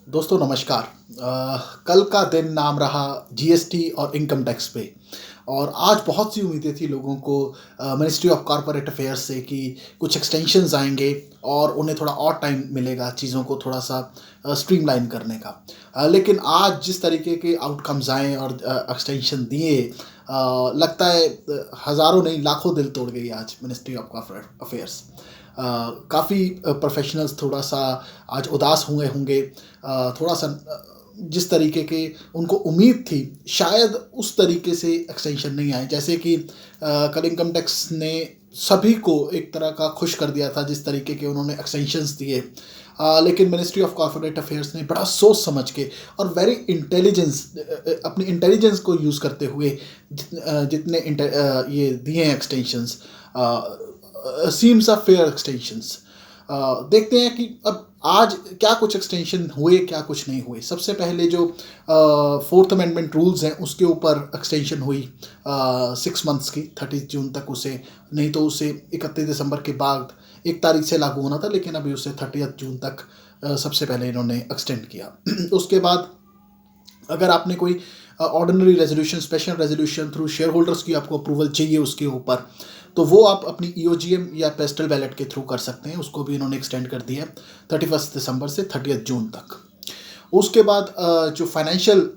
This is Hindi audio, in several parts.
दोस्तों नमस्कार। कल का दिन नाम रहा जीएसटी और इनकम टैक्स पे। और आज बहुत सी उम्मीदें थी लोगों को मिनिस्ट्री ऑफ कॉरपोरेट अफेयर्स से कि कुछ एक्सटेंशंस आएंगे और उन्हें थोड़ा और टाइम मिलेगा चीज़ों को थोड़ा सा स्ट्रीमलाइन करने का। लेकिन आज जिस तरीके के आउटकम्स आए और एक्सटेंशन दिए, लगता है हज़ारों नहीं लाखों दिल तोड़ गई आज मिनिस्ट्री ऑफ कॉरपोरेट अफेयर्स। काफ़ी प्रोफेशनल्स थोड़ा सा आज उदास हुए होंगे। थोड़ा सा जिस तरीके के उनको उम्मीद थी शायद उस तरीके से एक्सटेंशन नहीं आए, जैसे कि कल इनकम टैक्स ने सभी को एक तरह का खुश कर दिया था जिस तरीके के उन्होंने एक्सटेंशंस दिए। लेकिन मिनिस्ट्री ऑफ कॉर्पोरेट अफेयर्स ने बड़ा सोच समझ के और वेरी इंटेलिजेंस अपनी इंटेलिजेंस को यूज़ करते हुए जितने ये दिए हैं extensions, seems of fair extensions. देखते हैं कि अब आज क्या कुछ एक्सटेंशन हुए क्या कुछ नहीं हुए। सबसे पहले जो फोर्थ अमेंडमेंट रूल्स हैं उसके ऊपर एक्सटेंशन हुई 6 मंथ्स की, 30 जून तक उसे, नहीं तो उसे 31 दिसंबर के बाद 1 तारीख से लागू होना था, लेकिन अभी उसे 30 जून तक सबसे पहले इन्होंने एक्सटेंड किया। उसके बाद अगर आपने कोई ordinary resolution, special resolution through share holders की आपको अप्रूवल चाहिए उसके ऊपर, तो वो आप अपनी ईओजीएम या पेस्टल बैलेट के थ्रू कर सकते हैं। उसको भी इन्होंने एक्सटेंड कर दिया है 31 दिसंबर से 30 जून तक। उसके बाद जो फाइनेंशियल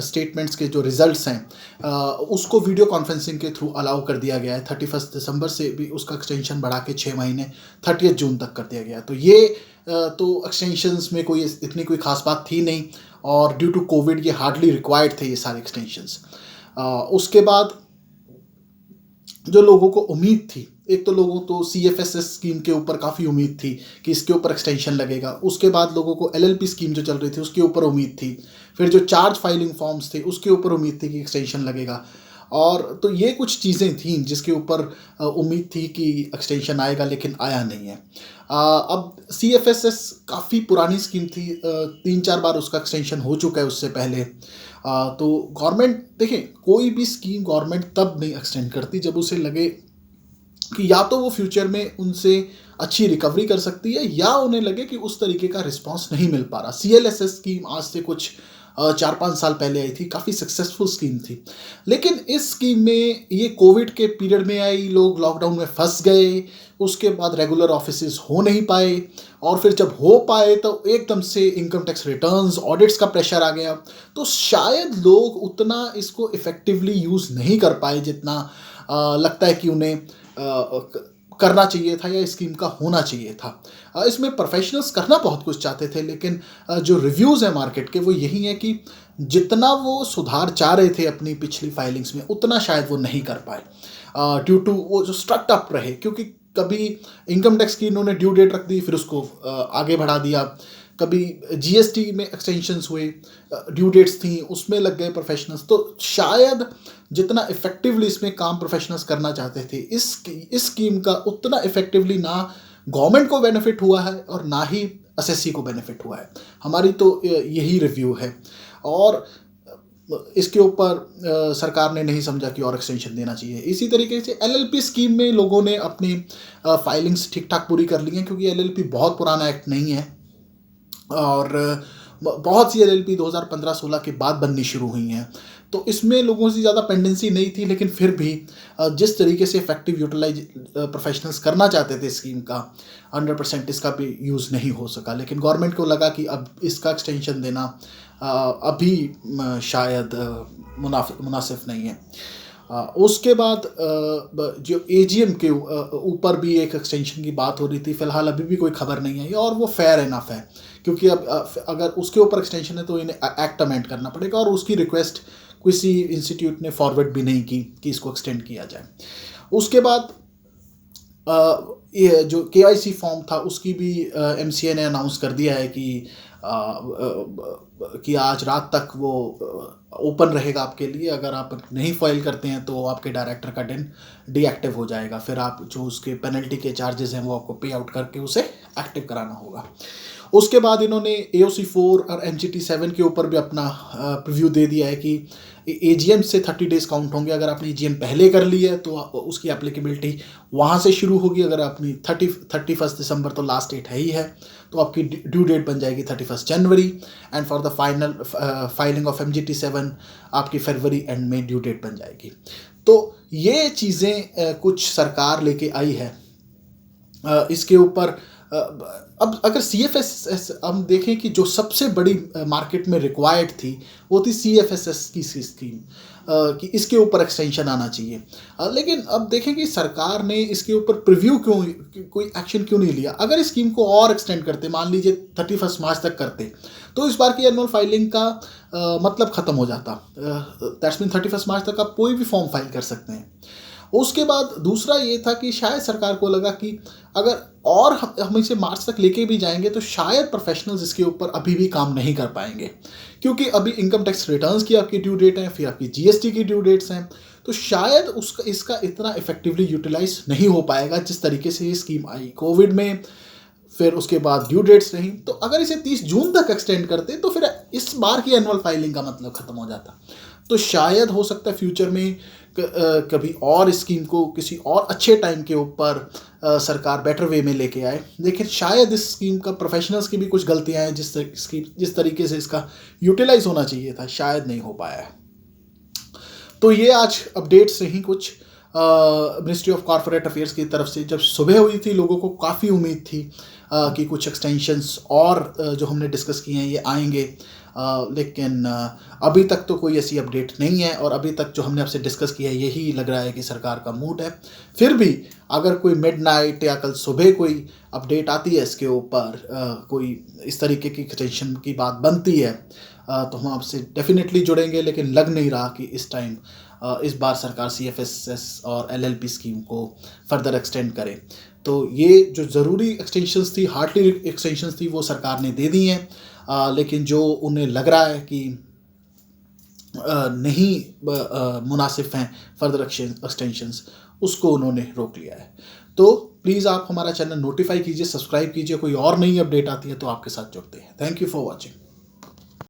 स्टेटमेंट्स के जो रिजल्ट्स हैं उसको वीडियो कॉन्फ्रेंसिंग के थ्रू अलाउ कर दिया गया है। 31 दिसंबर से भी उसका एक्सटेंशन बढ़ा के 6 महीने 30 जून तक कर दिया गया है। तो ये तो एक्सटेंशंस में कोई इतनी कोई खास बात थी नहीं, और ड्यू टू कोविड ये हार्डली रिक्वायर्ड थे ये सारे एक्सटेंशंस। उसके बाद जो लोगों को उम्मीद थी, एक तो लोगों तो सीएफएसएस स्कीम के ऊपर काफ़ी उम्मीद थी कि इसके ऊपर एक्सटेंशन लगेगा। उसके बाद लोगों को एलएलपी स्कीम जो चल रही थी उसके ऊपर उम्मीद थी। फिर जो चार्ज फाइलिंग फॉर्म्स थे उसके ऊपर उम्मीद थी कि एक्सटेंशन लगेगा। और तो ये कुछ चीज़ें थीं जिसके ऊपर उम्मीद थी कि एक्सटेंशन आएगा, लेकिन आया नहीं है। अब सीएफएसएस काफ़ी पुरानी स्कीम थी, 3-4 बार उसका एक्सटेंशन हो चुका है उससे पहले। तो गवर्नमेंट देखें, कोई भी स्कीम गवर्नमेंट तब नहीं एक्सटेंड करती जब उसे लगे कि या तो वो फ्यूचर में उनसे अच्छी रिकवरी कर सकती है या उन्हें लगे कि उस तरीके का रिस्पांस नहीं मिल पा रहा। सीएलएसएस स्कीम आज से कुछ 4-5 साल पहले आई थी, काफ़ी सक्सेसफुल स्कीम थी। लेकिन इस स्कीम में ये कोविड के पीरियड में आई, लोग लॉकडाउन में फंस गए, उसके बाद रेगुलर ऑफिसेज हो नहीं पाए, और फिर जब हो पाए तो एकदम से इनकम टैक्स रिटर्न्स, ऑडिट्स का प्रेशर आ गया। तो शायद लोग उतना इसको इफ़ेक्टिवली यूज़ नहीं कर पाए जितना लगता है कि उन्हें करना चाहिए था या स्कीम का होना चाहिए था। इसमें प्रोफेशनल्स करना बहुत कुछ चाहते थे, लेकिन जो रिव्यूज़ हैं मार्केट के वो यही हैं कि जितना वो सुधार चाह रहे थे अपनी पिछली फाइलिंग्स में उतना शायद वो नहीं कर पाए, ड्यू टू वो जो स्ट्रक्ट अप रहे। क्योंकि कभी इनकम टैक्स की इन्होंने ड्यू डेट रख दी, फिर उसको आगे बढ़ा दिया। कभी जीएसटी में एक्सटेंशंस हुए, ड्यू डेट्स थी उसमें लग गए प्रोफेशनल्स। तो शायद जितना इफेक्टिवली इसमें काम प्रोफेशनल्स करना चाहते थे, इस स्कीम का उतना इफेक्टिवली ना गवर्नमेंट को बेनिफिट हुआ है और ना ही एसएससी को बेनिफिट हुआ है। हमारी तो यही रिव्यू है। और इसके ऊपर सरकार ने नहीं समझा कि और एक्सटेंशन देना चाहिए। इसी तरीके से एलएलपी स्कीम में लोगों ने अपनी फाइलिंग्स ठीक ठाक पूरी कर ली हैं, क्योंकि एलएलपी बहुत पुराना एक्ट नहीं है, और बहुत सी एलएलपी 2015-16 के बाद बननी शुरू हुई हैं। तो इसमें लोगों से ज़्यादा पेंडेंसी नहीं थी, लेकिन फिर भी जिस तरीके से इफेक्टिव यूटिलाइज प्रोफेशनल्स करना चाहते थे स्कीम का, 100% इसका भी यूज़ नहीं हो सका। लेकिन गवर्नमेंट को लगा कि अब इसका एक्सटेंशन देना अभी शायद मुनासिब नहीं है। उसके बाद जो एजीएम के ऊपर भी एक एक्सटेंशन की बात हो रही थी, फिलहाल अभी भी कोई खबर नहीं आई, और वो फेयर इनफ है, क्योंकि अब अगर उसके ऊपर एक्सटेंशन है तो इन्हें एक्ट अमेंड करना पड़ेगा, और उसकी रिक्वेस्ट किसी इंस्टीट्यूट ने फॉरवर्ड भी नहीं की कि इसको एक्सटेंड किया जाए। उसके बाद ये जो केवाईसी फॉर्म था उसकी भी एमसीए ने अनाउंस कर दिया है कि आज रात तक वो ओपन रहेगा आपके लिए। अगर आप नहीं फाइल करते हैं तो आपके डायरेक्टर का डेन डीएक्टिव हो जाएगा, फिर आप जो उसके पेनल्टी के चार्जेस हैं वो आपको पे आउट करके उसे एक्टिव कराना होगा। उसके बाद इन्होंने AOC 4 और MGT 7 के ऊपर भी अपना प्रीव्यू दे दिया है कि AGM से 30 डेज़ काउंट होंगे। अगर आपने AGM पहले कर ली है तो उसकी एप्लीकेबिलिटी वहाँ से शुरू होगी। अगर आपने 31 दिसंबर तो लास्ट डेट है ही है, तो आपकी ड्यू डेट बन जाएगी 31 जनवरी। And for the final filing of MGT 7 आपकी फरवरी एंड में ड्यू डेट बन जाएगी। तो ये चीज़ें कुछ सरकार लेके आई है। इसके ऊपर अब अगर CFS हम देखें कि जो सबसे बड़ी मार्केट में रिक्वायर्ड थी वो थी CFSS की स्कीम, कि इसके ऊपर एक्सटेंशन आना चाहिए। लेकिन अब देखें कि सरकार ने इसके ऊपर प्रीव्यू कोई एक्शन क्यों नहीं लिया। अगर इस स्कीम को और एक्सटेंड करते, मान लीजिए 31 मार्च तक करते, तो इस बार की एनुअल फाइलिंग का मतलब ख़त्म हो जाता। दैट्स मीन 31 मार्च तक आप कोई भी फॉर्म फाइल कर सकते हैं। उसके बाद दूसरा ये था कि शायद सरकार को लगा कि अगर और हम इसे मार्च तक लेके भी जाएंगे तो शायद प्रोफेशनल्स इसके ऊपर अभी भी काम नहीं कर पाएंगे, क्योंकि अभी इनकम टैक्स रिटर्न्स की आपकी ड्यू डेट है, फिर आपकी GST की ड्यू डेट्स हैं, तो शायद इसका इतना इफेक्टिवली यूटिलाइज नहीं हो पाएगा जिस तरीके से ये स्कीम आई कोविड में, फिर उसके बाद ड्यू डेट्स नहीं। तो अगर इसे 30 जून तक एक्सटेंड करते तो फिर इस बार की एनुअल फाइलिंग का मतलब ख़त्म हो जाता। तो शायद हो सकता है फ्यूचर में कभी और इस स्कीम को किसी और अच्छे टाइम के ऊपर सरकार बेटर वे में लेके आए। लेकिन शायद इस स्कीम का प्रोफेशनल्स की भी कुछ गलतियां हैं, जिस तरीके से इसका यूटिलाइज होना चाहिए था शायद नहीं हो पाया है। तो ये आज अपडेट्स रही कुछ मिनिस्ट्री ऑफ कॉर्पोरेट अफेयर्स की तरफ से। जब सुबह हुई थी लोगों को काफ़ी उम्मीद थी कि कुछ एक्सटेंशंस और जो हमने डिस्कस किए हैं ये आएंगे, लेकिन अभी तक तो कोई ऐसी अपडेट नहीं है। और अभी तक जो हमने आपसे डिस्कस किया है यही लग रहा है कि सरकार का मूड है। फिर भी अगर कोई मिडनाइट या कल सुबह कोई अपडेट आती है इसके ऊपर, कोई इस तरीके की एक्सटेंशन की बात बनती है, तो हम आपसे डेफिनेटली जुड़ेंगे। लेकिन लग नहीं रहा कि इस टाइम इस बार सरकार CFSS और LLP स्कीम को फर्दर एक्सटेंड करे। तो ये जो ज़रूरी एक्सटेंशंस थी, हार्डली एक्सटेंशंस थी, वो सरकार ने दे दी हैं, लेकिन जो उन्हें लग रहा है कि नहीं मुनासिब हैं फर्दर एक्सटेंशंस, उसको उन्होंने रोक लिया है। तो प्लीज़ आप हमारा चैनल नोटिफाई कीजिए, सब्सक्राइब कीजिए। कोई और नई अपडेट आती है तो आपके साथ जुड़ते हैं। Thank you for watching.